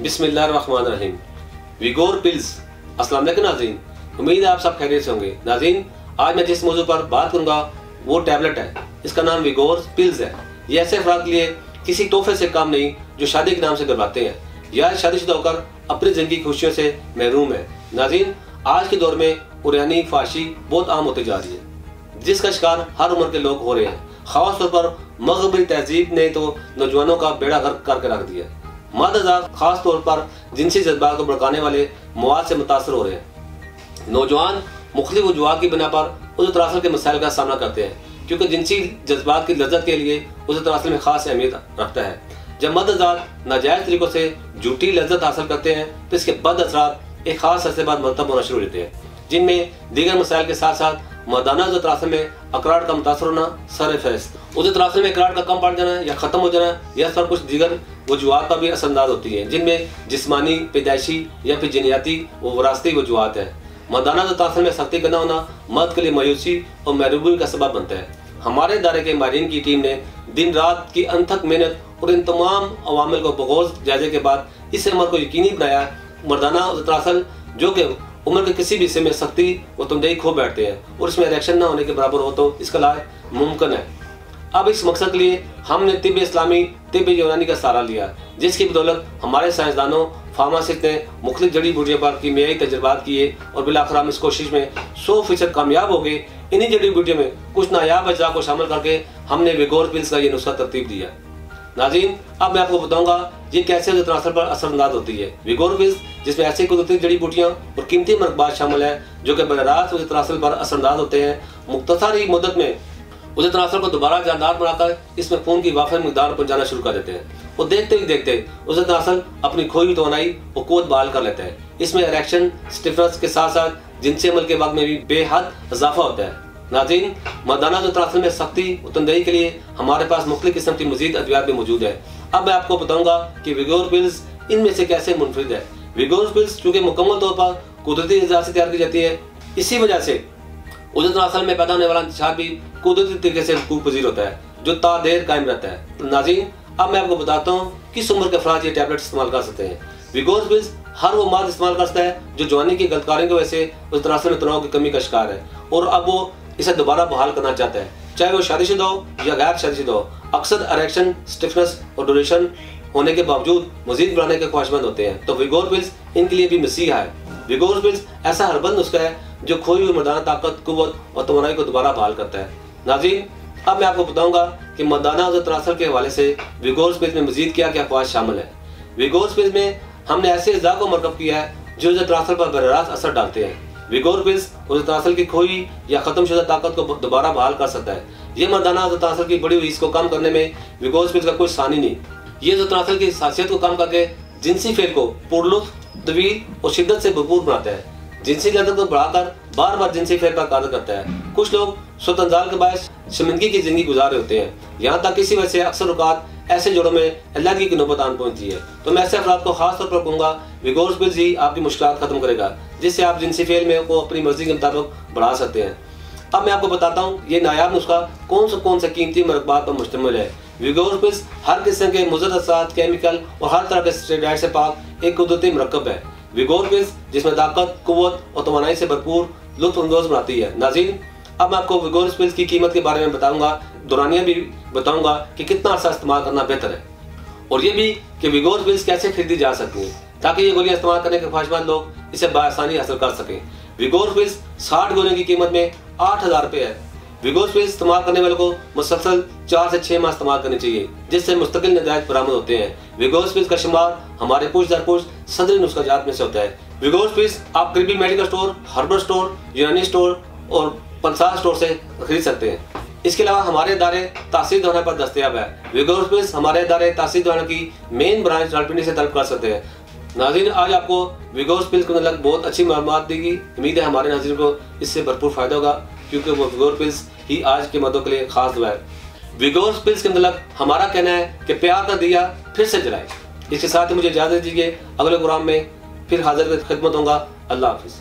बिस्मिल्लाहिर्रहमानिर्रहीम। विगोर पिल्स। अस्सलाम वालेकुम नाज़रीन, उम्मीद है आप सब खैरियत से होंगे। नाज़रीन, आज मैं जिस मौजू पर बात करूंगा वो टैबलेट है, इसका नाम विगोर पिल्स है। ये ऐसे अफराद के लिए किसी तोहफे से काम नहीं जो शादी के नाम से करवाते हैं या शादीशुदा होकर अपनी जिंदगी की खुशियों से महरूम है। नाज़रीन, आज के दौर में उरयानी फाशी बहुत आम होती जा रही है, जिसका शिकार हर उम्र के लोग हो रहे हैं। खास तौर पर मगरबी तहजीब ने तो नौजवानों का बेड़ा गर्क करके रख दिया। मादजात खास तौर पर जिनसी जज्बात को भड़काने वाले मवाद से मुतासर हो रहे हैं। नौजवान मुख्तलिफ वजूहात की बिना पर उस तरासल के मसाइल का सामना करते हैं, क्योंकि जिनसी जज्बात की लज्जत के लिए उस तरासल में खास अहमियत रखता है। जब मदजात नाजायज तरीकों से झूठी लज्जत हासिल करते हैं तो इसके बद असरात एक खास अरसे बाद मरतब होना शुरू होते हैं, जिनमें दीगर मसाइल के साथ साथ मर्दाना तरासल में अकरार का मुतासर होना सर फहरिस्त, उस तरासल में अकरार का कम पड़ जाना या ख़त्म हो जाना या सब कुछ दीगर वजूहात पर भी असरअंदाज होती है, जिनमें जिस्मानी, पैदाइशी या फिर जिनियाती व विरासती वजूहात है। मर्दाना तरासल में सख्ती करना होना मर्द के लिए मायूसी और महरूमी का सबब बनता है। हमारे इदारे के माहिरीन की टीम ने दिन रात की अनथक मेहनत और इन तमाम अवामिल को बगौर जायजे के बाद इस अमल को यकीनी बनाया। मर्दाना तरासल जो कि उम्र के किसी भी हिस्से में सख्ती व तंदेही खो बैठते हैं और इसमें रिएक्शन न होने के बराबर हो तो इसका इलाज मुमकिन है। अब इस मकसद के लिए हमने तिब्ब इस्लामी, तिब्ब यूनानी का सहारा लिया, जिसकी बदौलत हमारे साइंसदानों, फार्मासिस्ट ने मुख्तलिफ जड़ी बूटियों पर कीमियाई तजर्बात किए और बिलाखिर हम इस कोशिश में 100% कामयाब हो गए। इन्हीं जड़ी बूटियों में कुछ नायाब अज्जा को शामिल करके हमने विगोर पिल्स का ये नुस्खा तरतीब दिया। नाज़रीन, अब मैं आपको बताऊंगा ये कैसे तरासल पर असरअंदाज होती है। विगोर पिल्स, जिसमें ऐसी कुदरती जड़ी बूटियाँ और कीमती मरकबात शामिल है जो कि बराह उस तरासल पर असरअंदाज होते हैं। मुख्तसर ही मुद्दत में उस तरासल को दोबारा जानदार बनाकर इसमें खून की वाफिर मकदार पहुँचाना शुरू कर देते हैं और देखते ही देखते उस तरासल अपनी खोई हुई तवानाई और क़ुव्वत बहाल कर लेता है। इसमें इरेक्शन, स्टिफनेस के साथ साथ जिनसी अमल के वक्त में भी बेहद इजाफा होता है। नाज़रीन, मर्दाना तरासल में सख्ती और तंदेही के लिए हमारे पास मुख्तलिफ किस्म की मजीद अद्वियात भी मौजूद है। अब मैं आपको बताऊंगा कि विगोर पिल्स इनमें से कैसे मुनफरिद है। विगोर पिल्स चूँकि मुकम्मल तौर पर कुदरती अज़ा से तैयार की जाती है, इसी वजह से उस तरासल में पैदा होने वाला इंतशार भी कुदरती तरीके से वकूफ़ पज़ीर होता है, जो तादेर कायम रहता है। नाज़रीन, अब मैं आपको बताता हूँ किस उम्र के अफराद ये टैबलेट इस्तेमाल कर सकते हैं। विगोर पिल्स हर वो मर्द इस्तेमाल कर सकता है जो जवानी की गलतकारियों की वजह से उस तरासल में तनाव की कमी का शिकार है और अब वो इसे दोबारा बहाल करना चाहता है, चाहे वो शादीशुदा हो या गैर शादीशुदा हो। अक्सर इरेक्शन, स्टिफनेस और ड्यूरेशन होने के बावजूद मजीद बढ़ाने के ख्वाहिशमंद होते हैं, तो विगोर पिल्स इनके लिए भी मसीहा है। विगोर पिल्स ऐसा हरबंद नुस्खा है जो खोई हुई मर्दाना ताकत, कुव्वत और तवानाई को दोबारा बहाल करता है। नाज़रीन, अब मैं आपको बताऊंगा कि मर्दाना तरासल के हवाले से विगोर पिल्स में मजीद क्या क्या ख्वाहिश शामिल है। विगोर पिल्स में हमने ऐसे अज़ा को मरकब किया है जो तरासल पर बराह असर डालते हैं। विगोर पिल्स उस तरासल की खोई या खत्म शुदा ताकत को दोबारा बहाल कर सकता है। ये मर्दाना तरासल की बड़ी हुई इसको कम करने में विगोर पिल्स का कोई सानी नहीं। ये तरासल की खासियत को कम करके जिनसी फेल को पुरलुत्फ, तवील और शिद्दत से भरपूर बनाता है। जिनसी लज्जत को बढ़ाकर बार बार जिनसी फेल पर कादर करता है। कुछ लोग सुतंजाल के बायस शर्मिंदगी की जिंदगी गुजार रहे होते हैं, यहाँ तक किसी वजह से अक्सर औकात ऐसे जोड़ों में एलर्जी की नौबत आन पहुंचती है। तो मैं ऐसे अफराद को खास तौर पर कहूँगा विगोर पिल्स ही आपकी मुश्किलात खत्म करेगा, जिससे आप जिनसी फेल में को अपनी मर्जी के मुताबिक बढ़ा सकते हैं। अब मैं आपको बताता हूँ ये नायाब नुस्खा कौन से कीमती मरकबात पर मुश्तमिल है। विगोर पिल्स हर किस्म के मुज़र असरात, केमिकल और हर तरह के स्टेरॉइड से पाक एक कुदरती मरकब है। विगोर पिल्स जिसमें ताकत, कुव्वत और तवानाई से भरपूर लुत्फ अंदोज़ बनाती है। नाज़रीन, अब मैं आपको विगोर पिल्स की कीमत के बारे में बताऊंगा, दौरानिया भी बताऊंगा कि कितना अर्सा इस्तेमाल करना बेहतर है, और ये भी कि विगोर पिल्स कैसे खरीदी जा सकती हैं ताकि ये गोलियां इस्तेमाल करने के ख्वाहिशमंद लोग इसे बआसानी हासिल कर सकें। विगोर पिल्स 60 गोलियों की कीमत में 8000 रुपये है। विगोर पिल्स इस्तेमाल करने वाले को मुसलसल 4 से 6 माह इस्तेमाल करनी चाहिए, जिससे मुस्तकिल नतीजे बरामद होते हैं। विगोर पिल्स का शुमार हमारे कुछ दर कुछ सदरी नुस्खाजात में से होता है। विगोर पिल्स आप करीबी मेडिकल स्टोर, हर्बल स्टोर, यूनानी स्टोर और पंसार स्टोर से खरीद सकते हैं। इसके अलावा हमारे इदारे तासीर दवाना पर दस्तयाब है। विगोर पिल्स हमारे इदारे तासीर दवाना की मेन ब्रांच रावलपिंडी से तलब कर सकते हैं। नाज़रीन, आज आपको विगोर पिल्स को मतलब बहुत अच्छी मालूमात देगी। उम्मीद है हमारे नाज़रीन को इससे भरपूर फायदा होगा, क्योंकि वो विगोर पिल्स ही आज के मर्दों के लिए खास दवा है। विगोर पिल्स के मतलब हमारा कहना है कि प्यार का दिया फिर से जलाए। इसके साथ ही मुझे इजाज़त दीजिए, अगले प्रोग्राम में फिर हाजिर खिदमत होगा। अल्लाह हाफिज़।